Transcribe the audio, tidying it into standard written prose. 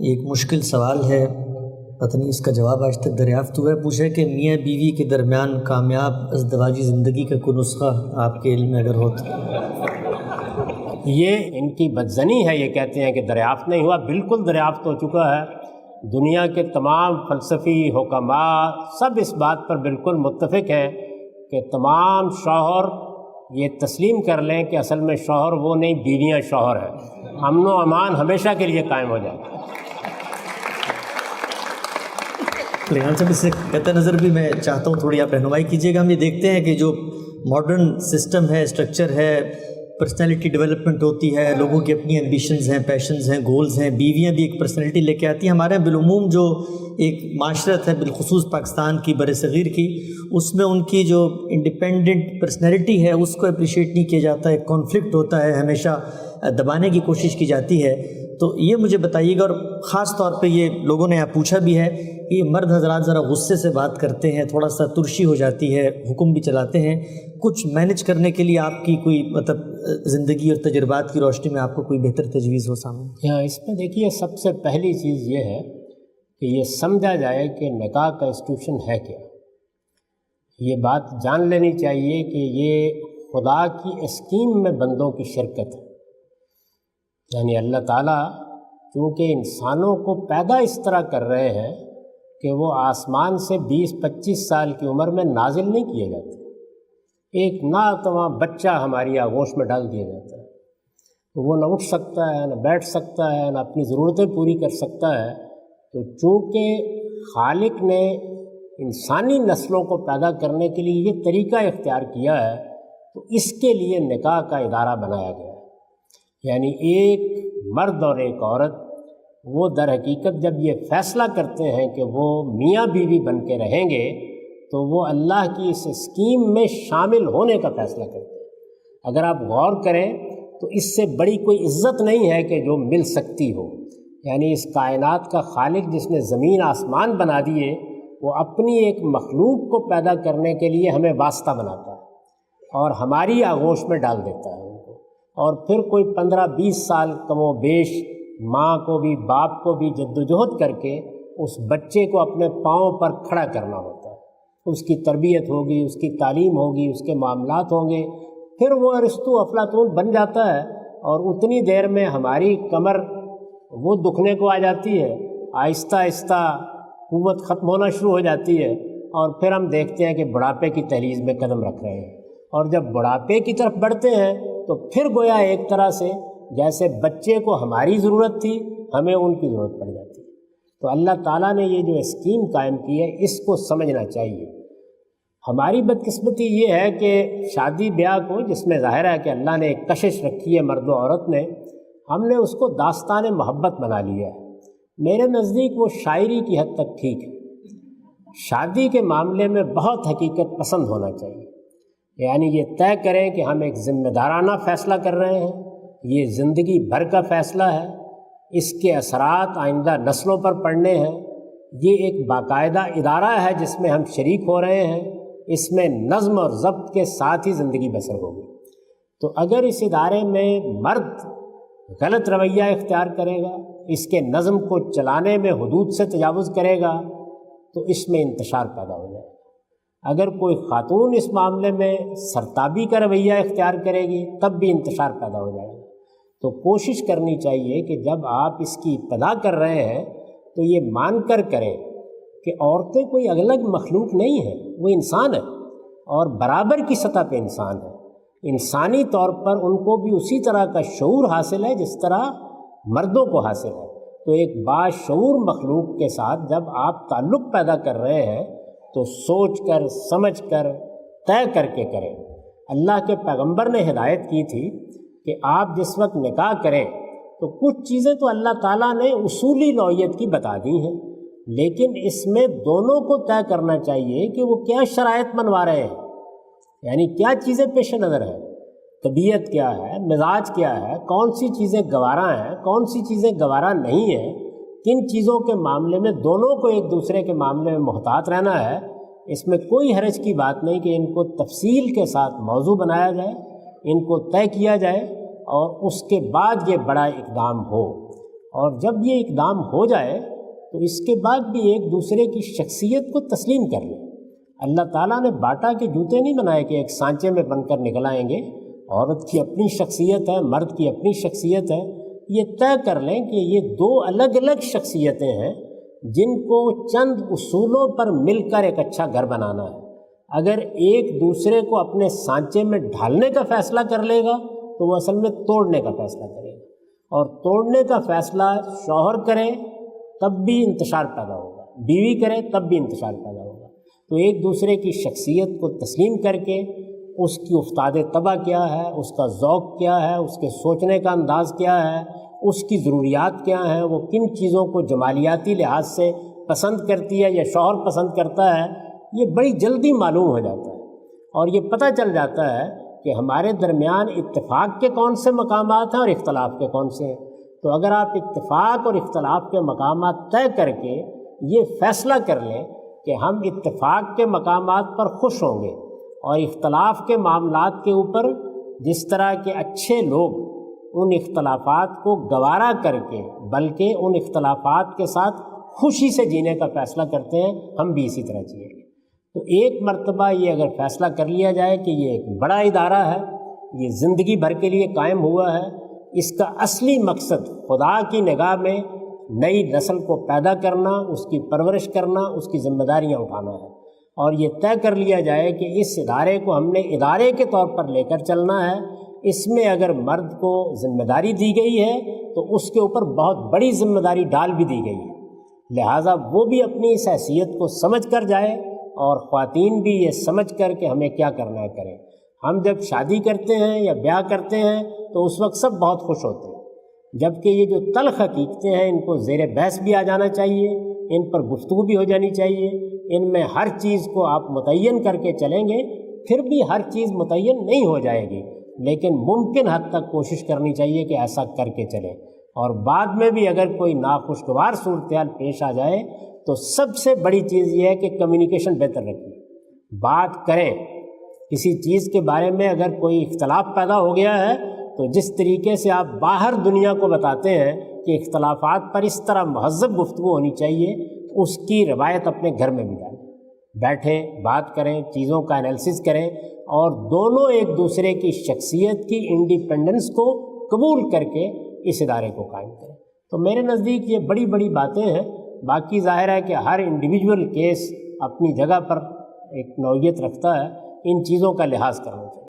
ایک مشکل سوال ہے، پتہ نہیں اس کا جواب آج تک دریافت ہوا ہے۔ پوچھا کہ میاں بیوی کے درمیان کامیاب ازدواجی زندگی کا کوئی نسخہ آپ کے علم میں اگر ہو تو؟ یہ ان کی بدزنی ہے، یہ کہتے ہیں کہ دریافت نہیں ہوا۔ بالکل دریافت ہو چکا ہے۔ دنیا کے تمام فلسفی حکماء سب اس بات پر بالکل متفق ہیں کہ تمام شوہر یہ تسلیم کر لیں کہ اصل میں شوہر وہ نہیں، بیویاں شوہر ہیں۔ امن و امان ہمیشہ کے لیے قائم ہو جائے۔ ریحان صاحب، اس سے قطع نظر بھی میں چاہتا ہوں تھوڑی آپ رہنمائی کیجیے گا۔ ہم یہ دیکھتے ہیں کہ جو ماڈرن سسٹم ہے، اسٹرکچر ہے، پرسنالٹی ڈیولپمنٹ ہوتی ہے، لوگوں کی اپنی ایمبیشنز ہیں، پیشنز ہیں، گولز ہیں، بیویاں بھی ایک پرسنالٹی لے کے آتی ہیں۔ ہمارے یہاں بالعموم جو ایک معاشرت ہے، بالخصوص پاکستان کی، بر صغیر کی، اس میں ان کی جو انڈیپینڈنٹ پرسنالٹی ہے اس کو اپریشیٹ نہیں کیا جاتا ہے، کانفلکٹ ہوتا ہے، ہمیشہ دبانے کی کوشش کی جاتی ہے۔ تو یہ مجھے بتائیے گا، اور خاص طور پہ یہ لوگوں نے پوچھا بھی ہے کہ یہ مرد حضرات ذرا غصے سے بات کرتے ہیں، تھوڑا سا ترشی ہو جاتی ہے، حکم بھی چلاتے ہیں، کچھ مینج کرنے کے لیے آپ کی کوئی زندگی اور تجربات کی روشنی میں آپ کو کوئی بہتر تجویز ہو سامنے؟ اس میں دیکھیے، سب سے پہلی چیز یہ ہے کہ یہ سمجھا جائے کہ نکاح کا انسٹیٹیوشن ہے کیا۔ یہ بات جان لینی چاہیے کہ یہ خدا کی اسکیم میں بندوں کی شرکت ہے۔ یعنی اللہ تعالیٰ چونکہ انسانوں کو پیدا اس طرح کر رہے ہیں کہ وہ آسمان سے 20-25 سال کی عمر میں نازل نہیں کیے جاتے، ایک ناتواں بچہ ہماری آغوش میں ڈال دیا جاتا ہے، وہ نہ اٹھ سکتا ہے، نہ بیٹھ سکتا ہے، نہ اپنی ضرورتیں پوری کر سکتا ہے۔ تو چونکہ خالق نے انسانی نسلوں کو پیدا کرنے کے لیے یہ طریقہ اختیار کیا ہے، تو اس کے لیے نکاح کا ادارہ بنایا گیا ہے۔ یعنی ایک مرد اور ایک عورت وہ در حقیقت جب یہ فیصلہ کرتے ہیں کہ وہ میاں بیوی بن کے رہیں گے، تو وہ اللہ کی اس اسکیم میں شامل ہونے کا فیصلہ کرتے ہیں۔ اگر آپ غور کریں تو اس سے بڑی کوئی عزت نہیں ہے کہ جو مل سکتی ہو۔ یعنی اس کائنات کا خالق جس نے زمین آسمان بنا دیے، وہ اپنی ایک مخلوق کو پیدا کرنے کے لیے ہمیں واسطہ بناتا ہے اور ہماری آغوش میں ڈال دیتا ہے ان کو، اور پھر کوئی 15-20 سال کم و بیش ماں کو بھی باپ کو بھی جدوجہد کر کے اس بچے کو اپنے پاؤں پر کھڑا کرنا ہوتا ہے۔ اس کی تربیت ہوگی، اس کی تعلیم ہوگی، اس کے معاملات ہوں گے، پھر وہ ارسطو افلاطون بن جاتا ہے، اور اتنی دیر میں ہماری کمر وہ دکھنے کو آ جاتی ہے، آہستہ آہستہ قوت ختم ہونا شروع ہو جاتی ہے، اور پھر ہم دیکھتے ہیں کہ بڑھاپے کی دہلیز میں قدم رکھ رہے ہیں۔ اور جب بڑھاپے کی طرف بڑھتے ہیں تو پھر گویا ایک طرح سے جیسے بچے کو ہماری ضرورت تھی، ہمیں ان کی ضرورت پڑ جاتی ہے۔ تو اللہ تعالیٰ نے یہ جو اسکیم قائم کی ہے، اس کو سمجھنا چاہیے۔ ہماری بدقسمتی یہ ہے کہ شادی بیاہ کو، جس میں ظاہر ہے کہ اللہ نے ایک کشش رکھی ہے مرد و عورت نے، ہم نے اس کو داستان محبت بنا لیا ہے۔ میرے نزدیک وہ شاعری کی حد تک ٹھیک ہے۔ شادی کے معاملے میں بہت حقیقت پسند ہونا چاہیے۔ یعنی یہ طے کریں کہ ہم ایک ذمہ دارانہ فیصلہ کر رہے ہیں، یہ زندگی بھر کا فیصلہ ہے، اس کے اثرات آئندہ نسلوں پر پڑنے ہیں، یہ ایک باقاعدہ ادارہ ہے جس میں ہم شریک ہو رہے ہیں، اس میں نظم اور ضبط کے ساتھ ہی زندگی بسر ہوگی۔ تو اگر اس ادارے میں مرد غلط رویہ اختیار کرے گا، اس کے نظم کو چلانے میں حدود سے تجاوز کرے گا، تو اس میں انتشار پیدا ہو جائے گا۔ اگر کوئی خاتون اس معاملے میں سرتابی کا رویہ اختیار کرے گی، تب بھی انتشار پیدا ہو جائے گا۔ تو کوشش کرنی چاہیے کہ جب آپ اس کی ابتدا کر رہے ہیں تو یہ مان کر کریں کہ عورتیں کوئی الگ مخلوق نہیں ہیں، وہ انسان ہیں اور برابر کی سطح پہ انسان ہیں۔ انسانی طور پر ان کو بھی اسی طرح کا شعور حاصل ہے جس طرح مردوں کو حاصل ہے۔ تو ایک باشعور مخلوق کے ساتھ جب آپ تعلق پیدا کر رہے ہیں تو سوچ کر، سمجھ کر، طے کر کے کریں۔ اللہ کے پیغمبر نے ہدایت کی تھی کہ آپ جس وقت نکاح کریں تو کچھ چیزیں تو اللہ تعالیٰ نے اصولی نوعیت کی بتا دی ہیں، لیکن اس میں دونوں کو طے کرنا چاہیے کہ وہ کیا شرائط منوا رہے ہیں، یعنی کیا چیزیں پیش نظر ہیں، طبیعت کیا ہے، مزاج کیا ہے، کون سی چیزیں گوارا ہیں، کون سی چیزیں گوارا نہیں ہیں، کن چیزوں کے معاملے میں دونوں کو ایک دوسرے کے معاملے میں محتاط رہنا ہے۔ اس میں کوئی حرج کی بات نہیں کہ ان کو تفصیل کے ساتھ موضوع بنایا جائے، ان کو طے کیا جائے، اور اس کے بعد یہ بڑا اقدام ہو۔ اور جب یہ اقدام ہو جائے تو اس کے بعد بھی ایک دوسرے کی شخصیت کو تسلیم کر لیں۔ اللہ تعالیٰ نے باٹا کے جوتے نہیں بنائے کہ ایک سانچے میں بن کر نکل آئیں گے۔ عورت کی اپنی شخصیت ہے، مرد کی اپنی شخصیت ہے۔ یہ طے کر لیں کہ یہ دو الگ الگ شخصیتیں ہیں جن کو چند اصولوں پر مل کر ایک اچھا گھر بنانا ہے۔ اگر ایک دوسرے کو اپنے سانچے میں ڈھالنے کا فیصلہ کر لے گا تو وہ اصل میں توڑنے کا فیصلہ کرے گا، اور توڑنے کا فیصلہ شوہر کرے تب بھی انتشار پیدا ہوگا، بیوی کرے تب بھی انتشار پیدا ہوگا۔ تو ایک دوسرے کی شخصیت کو تسلیم کر کے اس کی افتاد طبع کیا ہے، اس کا ذوق کیا ہے، اس کے سوچنے کا انداز کیا ہے، اس کی ضروریات کیا ہیں، وہ کن چیزوں کو جمالیاتی لحاظ سے پسند کرتی ہے یا شوہر پسند کرتا ہے، یہ بڑی جلدی معلوم ہو جاتا ہے۔ اور یہ پتہ چل جاتا ہے کہ ہمارے درمیان اتفاق کے کون سے مقامات ہیں اور اختلاف کے کون سے ہیں۔ تو اگر آپ اتفاق اور اختلاف کے مقامات طے کر کے یہ فیصلہ کر لیں کہ ہم اتفاق کے مقامات پر خوش ہوں گے اور اختلاف کے معاملات کے اوپر جس طرح کے اچھے لوگ ان اختلافات کو گوارا کر کے بلکہ ان اختلافات کے ساتھ خوشی سے جینے کا فیصلہ کرتے ہیں، ہم بھی اسی طرح جئیں گے۔ تو ایک مرتبہ یہ اگر فیصلہ کر لیا جائے کہ یہ ایک بڑا ادارہ ہے، یہ زندگی بھر کے لیے قائم ہوا ہے، اس کا اصلی مقصد خدا کی نگاہ میں نئی نسل کو پیدا کرنا، اس کی پرورش کرنا، اس کی ذمہ داریاں اٹھانا ہے، اور یہ طے کر لیا جائے کہ اس ادارے کو ہم نے ادارے کے طور پر لے کر چلنا ہے، اس میں اگر مرد کو ذمہ داری دی گئی ہے تو اس کے اوپر بہت بڑی ذمہ داری ڈال بھی دی گئی ہے، لہٰذا وہ بھی اپنی اس حیثیت کو سمجھ کر جائے اور خواتین بھی یہ سمجھ کر کہ ہمیں کیا کرنا ہے کریں۔ ہم جب شادی کرتے ہیں یا بیاہ کرتے ہیں تو اس وقت سب بہت خوش ہوتے ہیں، جبکہ یہ جو تلخ حقیقتیں ہیں ان کو زیر بحث بھی آ جانا چاہیے، ان پر گفتگو بھی ہو جانی چاہیے، ان میں ہر چیز کو آپ متعین کر کے چلیں گے، پھر بھی ہر چیز متعین نہیں ہو جائے گی، لیکن ممکن حد تک کوشش کرنی چاہیے کہ ایسا کر کے چلیں۔ اور بعد میں بھی اگر کوئی ناخوشگوار صورتحال پیش آ جائے تو سب سے بڑی چیز یہ ہے کہ کمیونیکیشن بہتر رکھیں، بات کریں۔ کسی چیز کے بارے میں اگر کوئی اختلاف پیدا ہو گیا ہے تو جس طریقے سے آپ باہر دنیا کو بتاتے ہیں کہ اختلافات پر اس طرح مہذب گفتگو ہونی چاہیے، اس کی روایت اپنے گھر میں بھی ڈالیں، بیٹھیں، بات کریں، چیزوں کا انالیسس کریں، اور دونوں ایک دوسرے کی شخصیت کی انڈیپینڈنس کو قبول کر کے اس ادارے کو قائم کریں۔ تو میرے نزدیک یہ بڑی بڑی باتیں ہیں، باقی ظاہر ہے کہ ہر انڈیویجول کیس اپنی جگہ پر ایک نوعیت رکھتا ہے، ان چیزوں کا لحاظ کرنا چاہیے۔